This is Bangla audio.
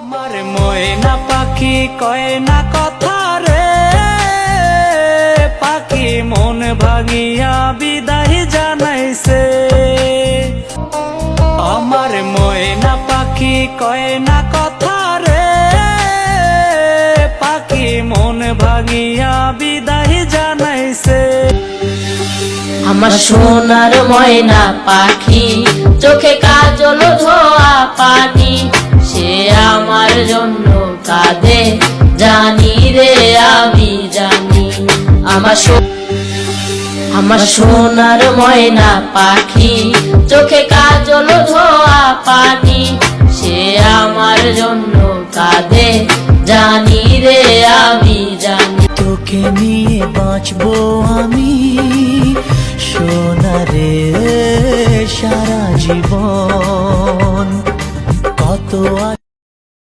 আমার ময়না পাখি কয় না কথা রে, পাখি মন ভাঙিয়া বিদায় জানাইছে। আমার ময়না পাখি কয় না কথা রে, পাখি মন ভাঙিয়া বিদায় জানাইছে। আমার সোনার ময়না পাখি চোখে কাজল ধোয়া পানি, সে আমার জন্য কাঁদে জানি রে আমি জানি। আমার সোনার ময়না পাখি চোখে কাজল ধোয়া পানি, সে আমার জন্য কাঁদে জানি রে আমি জানি। তোকে নিয়ে বাঁচবো